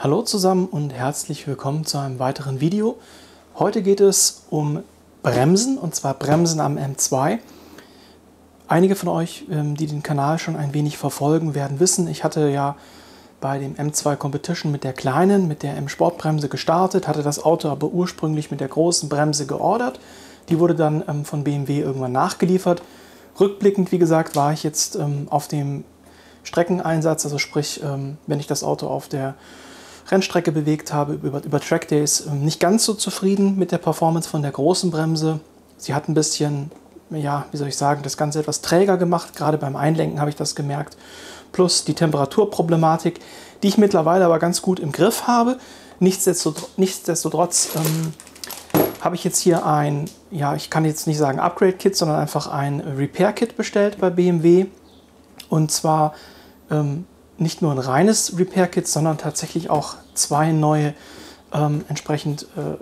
Hallo zusammen und herzlich willkommen zu einem weiteren Video. Heute geht es um Bremsen, und zwar Bremsen am M2. Einige von euch, die den Kanal schon ein wenig verfolgen, werden wissen, ich hatte ja bei dem M2 Competition mit der kleinen, mit der M-Sport-Bremse gestartet, hatte das Auto aber ursprünglich mit der großen Bremse geordert. Die wurde dann von BMW irgendwann nachgeliefert. Rückblickend, wie gesagt, war ich jetzt auf dem Streckeneinsatz, also sprich, wenn ich das Auto auf der Rennstrecke bewegt habe, über Trackdays, nicht ganz so zufrieden mit der Performance von der großen Bremse. Sie hat ein bisschen, ja, wie soll ich sagen, das Ganze etwas träger gemacht. Gerade beim Einlenken habe ich das gemerkt. Plus die Temperaturproblematik, die ich mittlerweile aber ganz gut im Griff habe. Nichtsdestotrotz habe ich jetzt hier ein, ja, ich kann jetzt nicht sagen Upgrade-Kit, sondern einfach ein Repair-Kit bestellt bei BMW. Und zwar nicht nur ein reines Repair-Kit, sondern tatsächlich auch zwei neue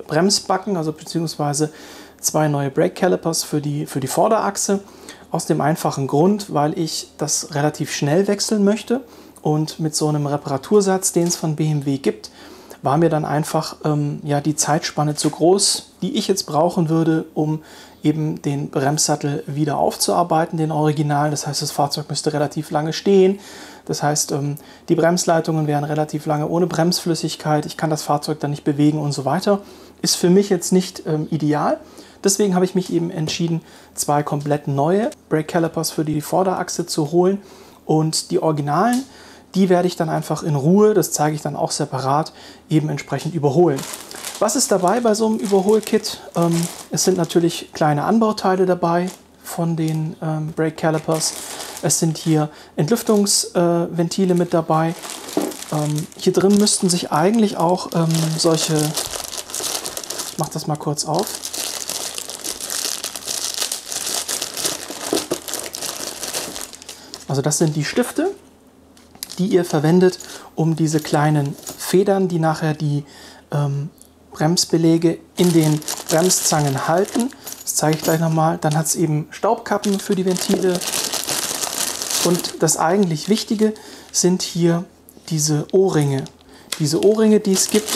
Bremsbacken, also beziehungsweise zwei neue Brake Calipers für die Vorderachse. Aus dem einfachen Grund, weil ich das relativ schnell wechseln möchte, und mit so einem Reparatursatz, den es von BMW gibt, war mir dann einfach ja, die Zeitspanne zu groß, die ich jetzt brauchen würde, um eben den Bremssattel wieder aufzuarbeiten, den Original. Das heißt, das Fahrzeug müsste relativ lange stehen. Das heißt, die Bremsleitungen wären relativ lange ohne Bremsflüssigkeit. Ich kann das Fahrzeug dann nicht bewegen und so weiter. Ist für mich jetzt nicht ideal. Deswegen habe ich mich eben entschieden, zwei komplett neue Brake Calipers für die Vorderachse zu holen. Und die Originalen, die werde ich dann einfach in Ruhe, das zeige ich dann auch separat, eben entsprechend überholen. Was ist dabei bei so einem Überholkit? Es sind natürlich kleine Anbauteile dabei von den Brake Calipers. Es sind hier Entlüftungsventile mit dabei. Hier drin müssten sich eigentlich auch solche, ich mache das mal kurz auf. Also das sind die Stifte, die ihr verwendet, um diese kleinen Federn, die nachher die Bremsbeläge in den Bremszangen halten. Das zeige ich gleich nochmal. Dann hat es eben Staubkappen für die Ventile. Und das eigentlich Wichtige sind hier diese Ohrringe. Diese Ohrringe, die es gibt,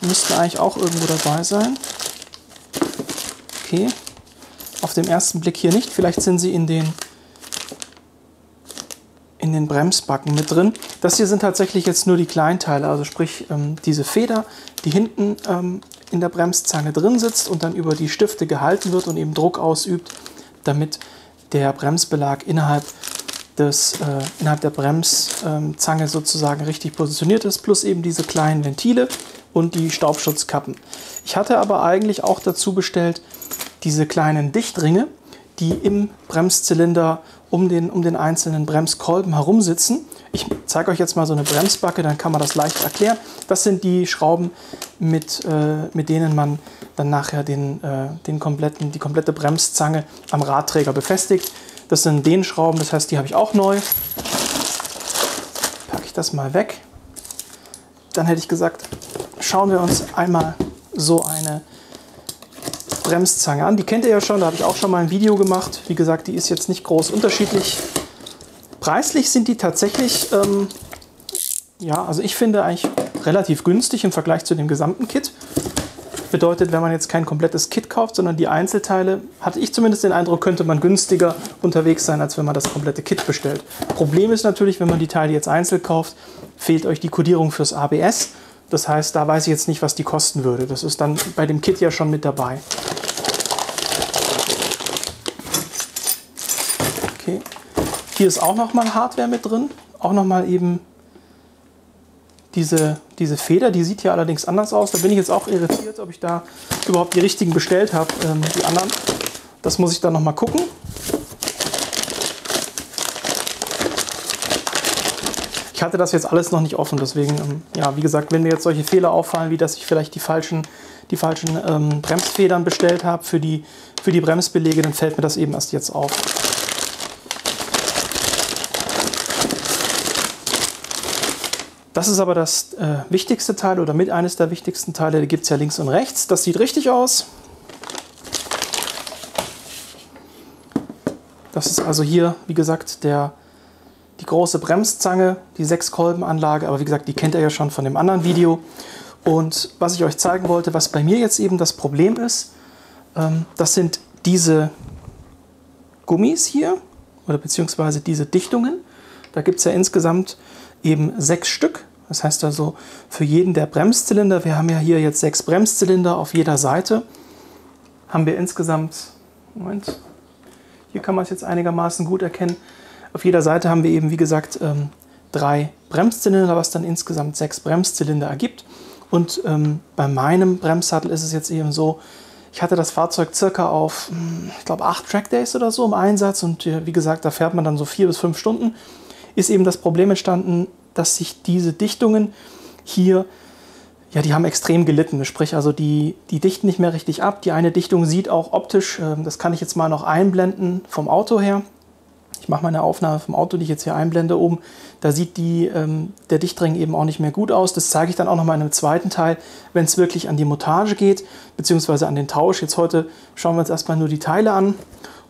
müssten eigentlich auch irgendwo dabei sein. Okay, auf den ersten Blick hier nicht. Vielleicht sind sie in den Bremsbacken mit drin. Das hier sind tatsächlich jetzt nur die Kleinteile, also sprich diese Feder, die hinten in der Bremszange drin sitzt und dann über die Stifte gehalten wird und eben Druck ausübt, damit der Bremsbelag innerhalb der Bremszange sozusagen richtig positioniert ist, plus eben diese kleinen Ventile und die Staubschutzkappen. Ich hatte aber eigentlich auch dazu bestellt diese kleinen Dichtringe, die im Bremszylinder um den einzelnen Bremskolben herum sitzen. Ich zeige euch jetzt mal so eine Bremsbacke, dann kann man das leicht erklären. Das sind die Schrauben, mit denen man dann nachher die komplette Bremszange am Radträger befestigt. Das sind den Schrauben, das heißt, die habe ich auch neu. Packe ich das mal weg. Dann hätte ich gesagt, schauen wir uns einmal so eine Bremszange an. Die kennt ihr ja schon, da habe ich auch schon mal ein Video gemacht. Wie gesagt, die ist jetzt nicht groß unterschiedlich. Preislich sind die tatsächlich, ja, also ich finde eigentlich relativ günstig im Vergleich zu dem gesamten Kit. Bedeutet, wenn man jetzt kein komplettes Kit kauft, sondern die Einzelteile, hatte ich zumindest den Eindruck, könnte man günstiger unterwegs sein, als wenn man das komplette Kit bestellt. Problem ist natürlich, wenn man die Teile jetzt einzeln kauft, fehlt euch die Kodierung fürs ABS. Das heißt, da weiß ich jetzt nicht, was die kosten würde. Das ist dann bei dem Kit ja schon mit dabei. Okay. Hier ist auch nochmal Hardware mit drin. Auch nochmal eben diese Feder. Die sieht hier allerdings anders aus. Da bin ich jetzt auch irritiert, ob ich da überhaupt die richtigen bestellt habe. Die anderen. Das muss ich dann nochmal gucken. Ich hatte das jetzt alles noch nicht offen, deswegen, ja, wie gesagt, wenn mir jetzt solche Fehler auffallen, wie dass ich vielleicht die falschen Bremsfedern bestellt habe für die Bremsbeläge, dann fällt mir das eben erst jetzt auf. Das ist aber das wichtigste Teil oder mit eines der wichtigsten Teile. Die gibt es ja links und rechts. Das sieht richtig aus. Das ist also hier, wie gesagt, die die große Bremszange, die 6-Kolben-Anlage, aber wie gesagt, die kennt ihr ja schon von dem anderen Video. Und was ich euch zeigen wollte, was bei mir jetzt eben das Problem ist, das sind diese Gummis hier, oder beziehungsweise diese Dichtungen. Da gibt es ja insgesamt eben 6 Stück. Das heißt also für jeden der Bremszylinder, wir haben ja hier jetzt 6 Bremszylinder auf jeder Seite, haben wir insgesamt, Moment, hier kann man es jetzt einigermaßen gut erkennen, auf jeder Seite haben wir eben, wie gesagt, 3 Bremszylinder, was dann insgesamt 6 Bremszylinder ergibt. Und bei meinem Bremssattel ist es jetzt eben so, ich hatte das Fahrzeug circa auf, ich glaube, 8 Trackdays oder so im Einsatz. Und wie gesagt, da fährt man dann so 4 bis 5 Stunden. Ist eben das Problem entstanden, dass sich diese Dichtungen hier, ja, die haben extrem gelitten. Sprich, also die dichten nicht mehr richtig ab. Die eine Dichtung sieht auch optisch, das kann ich jetzt mal noch einblenden vom Auto her. Ich mache mal eine Aufnahme vom Auto, die ich jetzt hier einblende oben. Da sieht der Dichtring eben auch nicht mehr gut aus. Das zeige ich dann auch noch mal in einem zweiten Teil, wenn es wirklich an die Montage geht, beziehungsweise an den Tausch. Jetzt heute schauen wir uns erstmal nur die Teile an.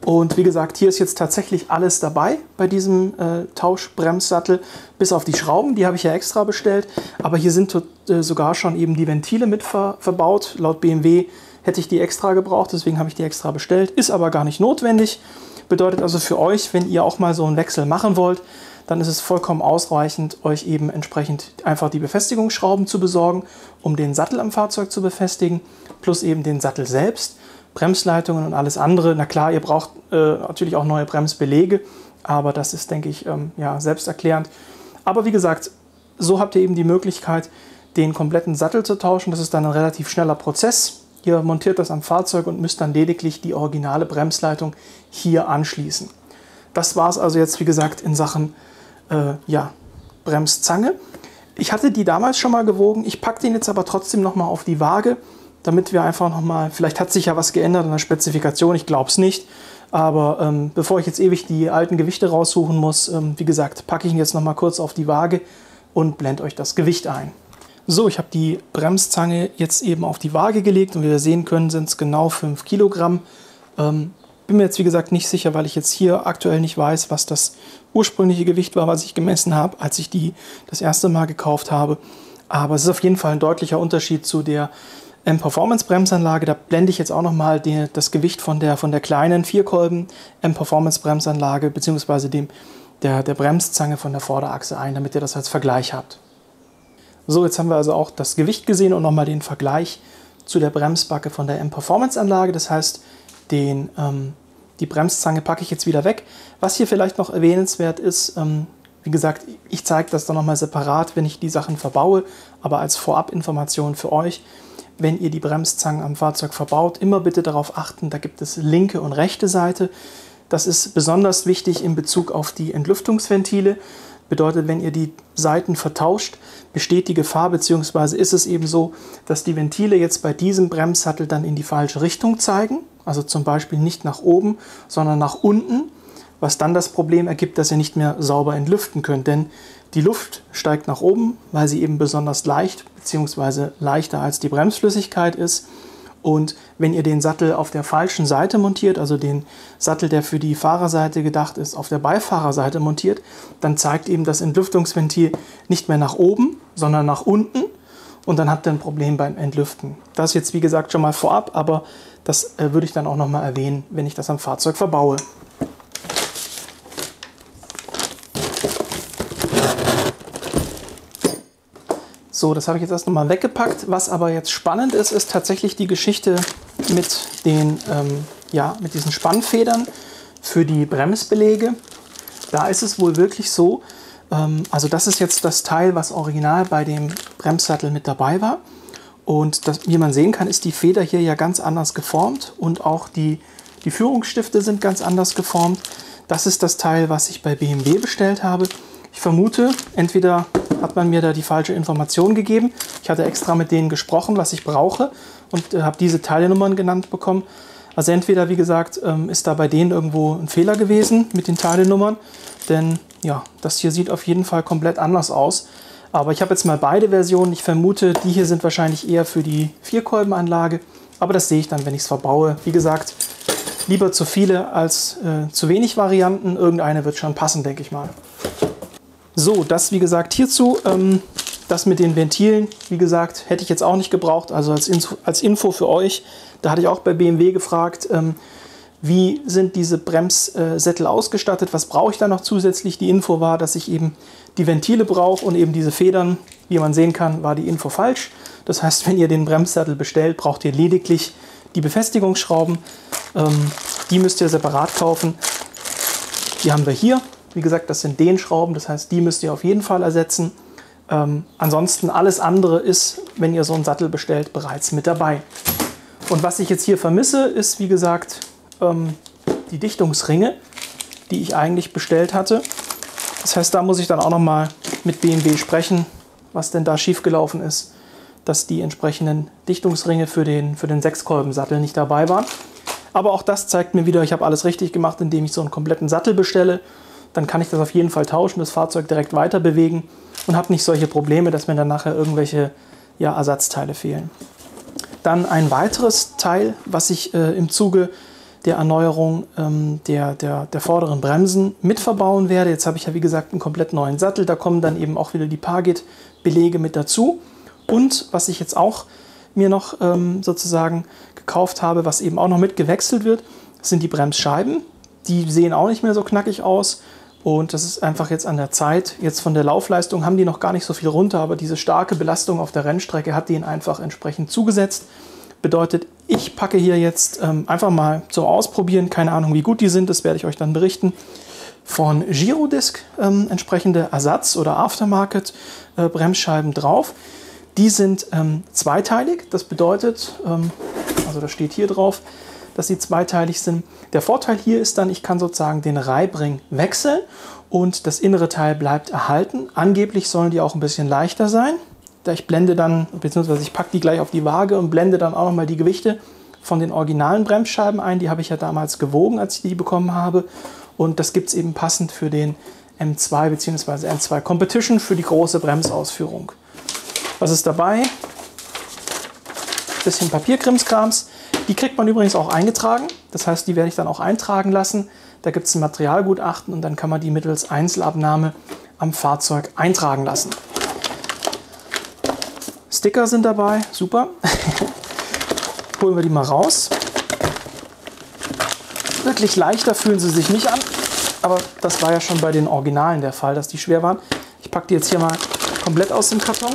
Und wie gesagt, hier ist jetzt tatsächlich alles dabei bei diesem Tauschbremssattel, bis auf die Schrauben, die habe ich ja extra bestellt. Aber hier sind sogar schon eben die Ventile mit verbaut. Laut BMW hätte ich die extra gebraucht, deswegen habe ich die extra bestellt. Ist aber gar nicht notwendig. Bedeutet also für euch, wenn ihr auch mal so einen Wechsel machen wollt, dann ist es vollkommen ausreichend, euch eben entsprechend einfach die Befestigungsschrauben zu besorgen, um den Sattel am Fahrzeug zu befestigen, plus eben den Sattel selbst, Bremsleitungen und alles andere. Na klar, ihr braucht natürlich auch neue Bremsbeläge, aber das ist, denke ich, ja, selbsterklärend. Aber wie gesagt, so habt ihr eben die Möglichkeit, den kompletten Sattel zu tauschen. Das ist dann ein relativ schneller Prozess. Ihr montiert das am Fahrzeug und müsst dann lediglich die originale Bremsleitung hier anschließen. Das war es also jetzt, wie gesagt, in Sachen ja, Bremszange. Ich hatte die damals schon mal gewogen. Ich packe den jetzt aber trotzdem nochmal auf die Waage, damit wir einfach nochmal, vielleicht hat sich ja was geändert an der Spezifikation, ich glaube es nicht. Aber bevor ich jetzt ewig die alten Gewichte raussuchen muss, wie gesagt, packe ich ihn jetzt nochmal kurz auf die Waage und blende euch das Gewicht ein. So, ich habe die Bremszange jetzt eben auf die Waage gelegt und wie wir sehen können, sind es genau 5 Kilogramm. Bin mir jetzt wie gesagt nicht sicher, weil ich jetzt hier aktuell nicht weiß, was das ursprüngliche Gewicht war, was ich gemessen habe, als ich die das erste Mal gekauft habe. Aber es ist auf jeden Fall ein deutlicher Unterschied zu der M-Performance Bremsanlage. Da blende ich jetzt auch nochmal das Gewicht von der kleinen 4-Kolben M-Performance Bremsanlage bzw. der Bremszange von der Vorderachse ein, damit ihr das als Vergleich habt. So, jetzt haben wir also auch das Gewicht gesehen und nochmal den Vergleich zu der Bremsbacke von der M-Performance-Anlage. Das heißt, die Bremszange packe ich jetzt wieder weg. Was hier vielleicht noch erwähnenswert ist, wie gesagt, ich zeige das dann nochmal separat, wenn ich die Sachen verbaue, aber als Vorabinformation für euch, wenn ihr die Bremszangen am Fahrzeug verbaut, immer bitte darauf achten, da gibt es linke und rechte Seite. Das ist besonders wichtig in Bezug auf die Entlüftungsventile. Bedeutet, wenn ihr die Seiten vertauscht, besteht die Gefahr, beziehungsweise ist es eben so, dass die Ventile jetzt bei diesem Bremssattel dann in die falsche Richtung zeigen. Also zum Beispiel nicht nach oben, sondern nach unten, was dann das Problem ergibt, dass ihr nicht mehr sauber entlüften könnt. Denn die Luft steigt nach oben, weil sie eben besonders leicht bzw. leichter als die Bremsflüssigkeit ist. Und wenn ihr den Sattel auf der falschen Seite montiert, also den Sattel, der für die Fahrerseite gedacht ist, auf der Beifahrerseite montiert, dann zeigt eben das Entlüftungsventil nicht mehr nach oben, sondern nach unten. Und dann habt ihr ein Problem beim Entlüften. Das jetzt wie gesagt schon mal vorab, aber das würde ich dann auch noch mal erwähnen, wenn ich das am Fahrzeug verbaue. So, das habe ich jetzt erst noch mal weggepackt. Was aber jetzt spannend ist, ist tatsächlich die Geschichte mit mit diesen Spannfedern für die Bremsbeläge. Da ist es wohl wirklich so, also das ist jetzt das Teil, was original bei dem Bremssattel mit dabei war. Und das, wie man sehen kann, ist die Feder hier ja ganz anders geformt und auch die Führungsstifte sind ganz anders geformt. Das ist das Teil, was ich bei BMW bestellt habe. Ich vermute, entweder hat man mir da die falsche Information gegeben. Ich hatte extra mit denen gesprochen, was ich brauche und habe diese Teilenummern genannt bekommen. Also entweder, wie gesagt, ist da bei denen irgendwo ein Fehler gewesen mit den Teilenummern, denn ja, das hier sieht auf jeden Fall komplett anders aus. Aber ich habe jetzt mal beide Versionen. Ich vermute, die hier sind wahrscheinlich eher für die 4-Kolbenanlage, aber das sehe ich dann, wenn ich es verbaue. Wie gesagt, lieber zu viele als zu wenig Varianten. Irgendeine wird schon passen, denke ich mal. So, das wie gesagt hierzu. Das mit den Ventilen, wie gesagt, hätte ich jetzt auch nicht gebraucht. Also als Info für euch, da hatte ich auch bei BMW gefragt, wie sind diese Bremssättel ausgestattet, was brauche ich da noch zusätzlich? Die Info war, dass ich eben die Ventile brauche und eben diese Federn. Wie man sehen kann, war die Info falsch. Das heißt, wenn ihr den Bremssattel bestellt, braucht ihr lediglich die Befestigungsschrauben. Die müsst ihr separat kaufen. Die haben wir hier. Wie gesagt, das sind den Schrauben, das heißt, die müsst ihr auf jeden Fall ersetzen. Ansonsten alles andere ist, wenn ihr so einen Sattel bestellt, bereits mit dabei. Und was ich jetzt hier vermisse, ist wie gesagt die Dichtungsringe, die ich eigentlich bestellt hatte. Das heißt, da muss ich dann auch noch mal mit BMW sprechen, was denn da schiefgelaufen ist, dass die entsprechenden Dichtungsringe für den Sechskolbensattel nicht dabei waren. Aber auch das zeigt mir wieder, ich habe alles richtig gemacht, indem ich so einen kompletten Sattel bestelle. Dann kann ich das auf jeden Fall tauschen, das Fahrzeug direkt weiter bewegen und habe nicht solche Probleme, dass mir dann nachher irgendwelche Ersatzteile fehlen. Dann ein weiteres Teil, was ich im Zuge der Erneuerung der vorderen Bremsen mit verbauen werde. Jetzt habe ich ja wie gesagt einen komplett neuen Sattel, da kommen dann eben auch wieder die Pargit-Belege mit dazu. Und was ich jetzt auch mir noch sozusagen gekauft habe, was eben auch noch mit gewechselt wird, sind die Bremsscheiben. Die sehen auch nicht mehr so knackig aus. Und das ist einfach jetzt an der Zeit. Jetzt von der Laufleistung haben die noch gar nicht so viel runter, aber diese starke Belastung auf der Rennstrecke hat denen einfach entsprechend zugesetzt. Bedeutet, ich packe hier jetzt einfach mal zum Ausprobieren, keine Ahnung wie gut die sind, das werde ich euch dann berichten, von Girodisc entsprechende Ersatz- oder Aftermarket Bremsscheiben drauf. Die sind zweiteilig, das bedeutet, also das steht hier drauf, dass sie zweiteilig sind. Der Vorteil hier ist dann, ich kann sozusagen den Reibring wechseln und das innere Teil bleibt erhalten. Angeblich sollen die auch ein bisschen leichter sein. Ich blende dann, beziehungsweise ich packe die gleich auf die Waage und blende dann auch nochmal die Gewichte von den originalen Bremsscheiben ein. Die habe ich ja damals gewogen, als ich die bekommen habe. Und das gibt es eben passend für den M2 bzw. M2 Competition für die große Bremsausführung. Was ist dabei? Bisschen Papierkrimskrams. Die kriegt man übrigens auch eingetragen. Das heißt, die werde ich dann auch eintragen lassen. Da gibt es ein Materialgutachten und dann kann man die mittels Einzelabnahme am Fahrzeug eintragen lassen. Sticker sind dabei, super. Holen wir die mal raus. Wirklich leichter fühlen sie sich nicht an, aber das war ja schon bei den Originalen der Fall, dass die schwer waren. Ich packe die jetzt hier mal komplett aus dem Karton.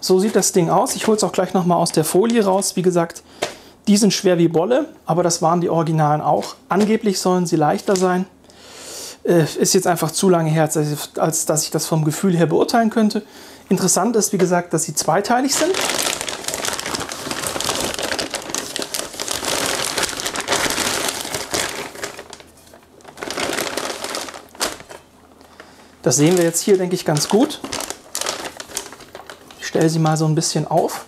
So sieht das Ding aus. Ich hole es auch gleich nochmal aus der Folie raus. Wie gesagt, die sind schwer wie Bolle, aber das waren die Originalen auch. Angeblich sollen sie leichter sein. Ist jetzt einfach zu lange her, als dass ich das vom Gefühl her beurteilen könnte. Interessant ist, wie gesagt, dass sie zweiteilig sind. Das sehen wir jetzt hier, denke ich, ganz gut. Ich stelle sie mal so ein bisschen auf.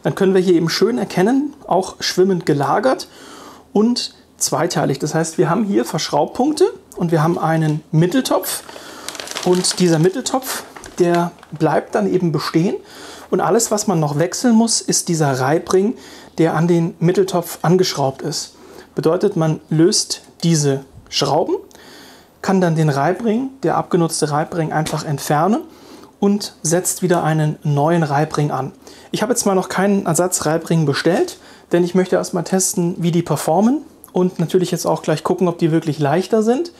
Dann können wir hier eben schön erkennen, auch schwimmend gelagert und zweiteilig. Das heißt, wir haben hier Verschraubpunkte und wir haben einen Mitteltopf. Und dieser Mitteltopf, der bleibt dann eben bestehen. Und alles, was man noch wechseln muss, ist dieser Reibring, der an den Mitteltopf angeschraubt ist. Bedeutet, man löst diese Schrauben, kann dann den Reibring, der abgenutzte Reibring, einfach entfernen und setzt wieder einen neuen Reibring an. Ich habe jetzt mal noch keinen Ersatzreibring bestellt, denn ich möchte erstmal testen, wie die performen und natürlich jetzt auch gleich gucken, ob die wirklich leichter sind.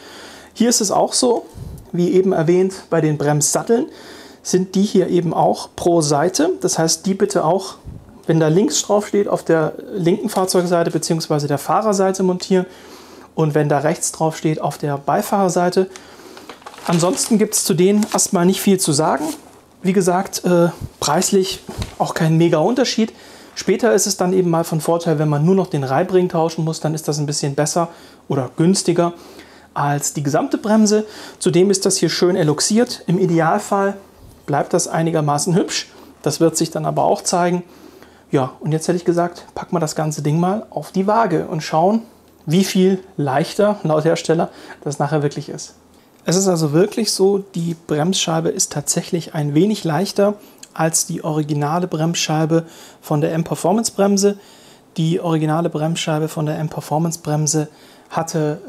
Hier ist es auch so, wie eben erwähnt, bei den Bremssatteln sind die hier eben auch pro Seite. Das heißt, die bitte auch, wenn da links drauf steht, auf der linken Fahrzeugseite bzw. der Fahrerseite montieren und wenn da rechts drauf steht, auf der Beifahrerseite. Ansonsten gibt es zu denen erstmal nicht viel zu sagen. Wie gesagt, preislich auch kein mega Unterschied. Später ist es dann eben mal von Vorteil, wenn man nur noch den Reibring tauschen muss, dann ist das ein bisschen besser oder günstiger als die gesamte Bremse. Zudem ist das hier schön eloxiert. Im Idealfall bleibt das einigermaßen hübsch. Das wird sich dann aber auch zeigen. Ja, und jetzt hätte ich gesagt, packen wir das ganze Ding mal auf die Waage und schauen, wie viel leichter laut Hersteller das nachher wirklich ist. Es ist also wirklich so, die Bremsscheibe ist tatsächlich ein wenig leichter als die originale Bremsscheibe von der M-Performance Bremse. Die originale Bremsscheibe von der M-Performance Bremse hatte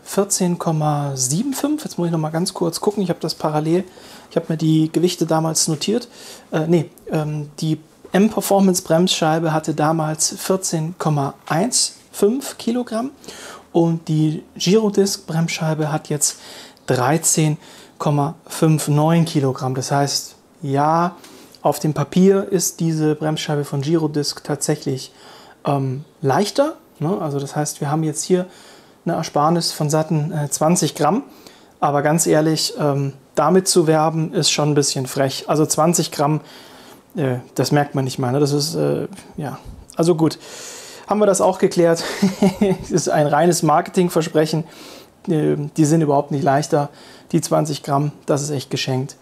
14,75. Jetzt muss ich noch mal ganz kurz gucken. Ich habe das parallel. Ich habe mir die Gewichte damals notiert. Die M-Performance Bremsscheibe hatte damals 14,15 Kilogramm und die Girodisc Bremsscheibe hat jetzt 13,59 Kilogramm. Das heißt, ja, auf dem Papier ist diese Bremsscheibe von Girodisc tatsächlich leichter. Ne? Also das heißt, wir haben jetzt hier eine Ersparnis von satten 20 Gramm. Aber ganz ehrlich, damit zu werben, ist schon ein bisschen frech. Also 20 Gramm, das merkt man nicht mal. Ne? Das ist, ja, also gut. Haben wir das auch geklärt. Es ist ein reines Marketingversprechen. Die sind überhaupt nicht leichter. Die 20 Gramm, das ist echt geschenkt.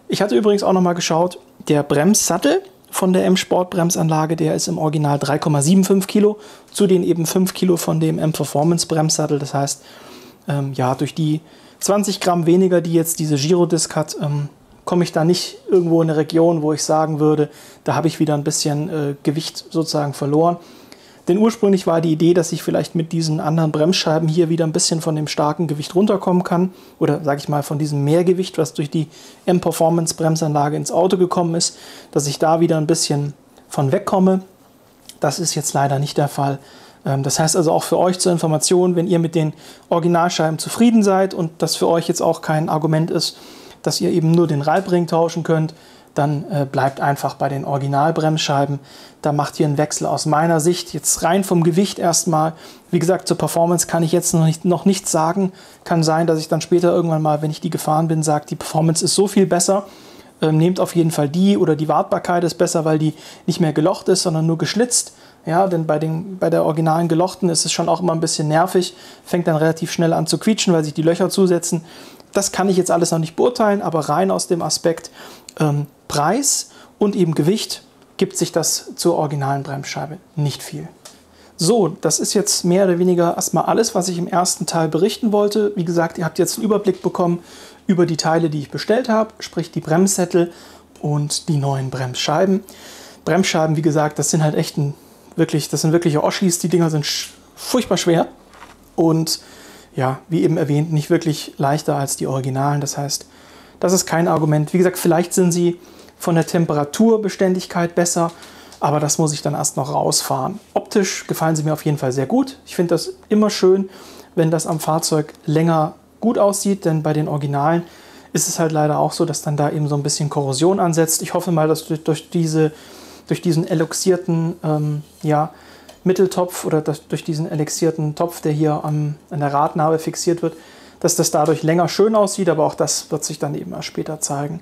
Ich hatte übrigens auch noch mal geschaut, der Bremssattel von der M-Sport-Bremsanlage, der ist im Original 3,75 Kilo, zu den eben 5 Kilo von dem M-Performance-Bremssattel. Das heißt, ja, durch die 20 Gramm weniger, die jetzt diese Girodisc hat, komme ich da nicht irgendwo in eine Region, wo ich sagen würde, da habe ich wieder ein bisschen Gewicht sozusagen verloren. Denn ursprünglich war die Idee, dass ich vielleicht mit diesen anderen Bremsscheiben hier wieder ein bisschen von dem starken Gewicht runterkommen kann. Oder sage ich mal von diesem Mehrgewicht, was durch die M-Performance Bremsanlage ins Auto gekommen ist, dass ich da wieder ein bisschen von wegkomme. Das ist jetzt leider nicht der Fall. Das heißt also auch für euch zur Information, wenn ihr mit den Originalscheiben zufrieden seid und das für euch jetzt auch kein Argument ist, dass ihr eben nur den Reibring tauschen könnt, dann bleibt einfach bei den Originalbremsscheiben. Da macht ihr einen Wechsel aus meiner Sicht jetzt rein vom Gewicht erstmal. Wie gesagt, zur Performance kann ich jetzt noch nichts sagen. Kann sein, dass ich dann später irgendwann mal, wenn ich die gefahren bin, sage, die Performance ist so viel besser. Nehmt auf jeden Fall die, oder die Wartbarkeit ist besser, weil die nicht mehr gelocht ist, sondern nur geschlitzt. Ja, denn bei der originalen gelochten ist es schon auch immer ein bisschen nervig. Fängt dann relativ schnell an zu quietschen, weil sich die Löcher zusetzen. Das kann ich jetzt alles noch nicht beurteilen, aber rein aus dem Aspekt Preis und eben Gewicht gibt sich das zur originalen Bremsscheibe nicht viel. So, das ist jetzt mehr oder weniger erstmal alles, was ich im ersten Teil berichten wollte. Wie gesagt, ihr habt jetzt einen Überblick bekommen über die Teile, die ich bestellt habe, sprich die Bremssättel und die neuen Bremsscheiben. Bremsscheiben, wie gesagt, das sind halt echt das sind wirkliche Oschis. Die Dinger sind furchtbar schwer und ja, wie eben erwähnt, nicht wirklich leichter als die Originalen. Das heißt, das ist kein Argument. Wie gesagt, vielleicht sind sie von der Temperaturbeständigkeit besser, aber das muss ich dann erst noch rausfahren. Optisch gefallen sie mir auf jeden Fall sehr gut. Ich finde das immer schön, wenn das am Fahrzeug länger gut aussieht, denn bei den Originalen ist es halt leider auch so, dass dann da eben so ein bisschen Korrosion ansetzt. Ich hoffe mal, dass durch diesen elixierten Mitteltopf oder durch diesen elixierten Topf, der hier an der Radnabe fixiert wird, dass das dadurch länger schön aussieht, aber auch das wird sich dann eben erst später zeigen.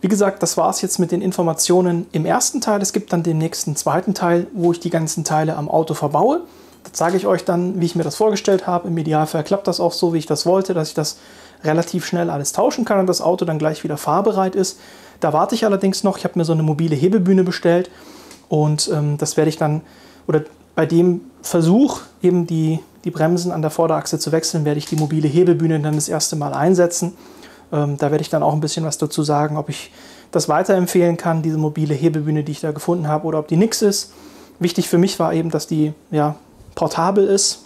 Wie gesagt, das war es jetzt mit den Informationen im ersten Teil. Es gibt dann den nächsten zweiten Teil, wo ich die ganzen Teile am Auto verbaue. Da zeige ich euch dann, wie ich mir das vorgestellt habe. Im Idealfall klappt das auch so, wie ich das wollte, dass ich das relativ schnell alles tauschen kann und das Auto dann gleich wieder fahrbereit ist. Da warte ich allerdings noch. Ich habe mir so eine mobile Hebebühne bestellt und das werde ich dann, oder bei dem Versuch, eben die Bremsen an der Vorderachse zu wechseln, werde ich die mobile Hebebühne dann das erste Mal einsetzen. Da werde ich dann auch ein bisschen was dazu sagen, ob ich das weiterempfehlen kann, diese mobile Hebebühne, die ich da gefunden habe, oder ob die nix ist. Wichtig für mich war eben, dass die portabel ist,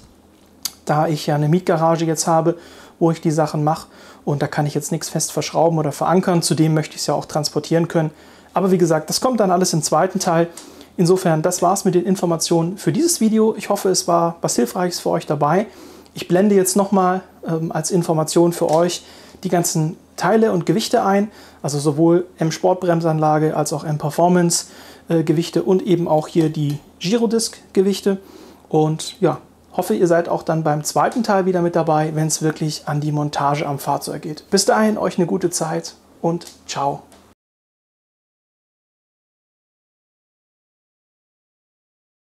da ich ja eine Mietgarage jetzt habe, wo ich die Sachen mache. Und da kann ich jetzt nichts fest verschrauben oder verankern. Zudem möchte ich es ja auch transportieren können. Aber wie gesagt, das kommt dann alles im zweiten Teil. Insofern, das war's mit den Informationen für dieses Video. Ich hoffe, es war was Hilfreiches für euch dabei. Ich blende jetzt nochmal als Information für euch die ganzen Teile und Gewichte ein. Also sowohl M-Sport-Bremsanlage als auch M-Performance-Gewichte und eben auch hier die Girodisc-Gewichte. Und ja, hoffe, ihr seid auch dann beim zweiten Teil wieder mit dabei, wenn es wirklich an die Montage am Fahrzeug geht. Bis dahin, euch eine gute Zeit und ciao.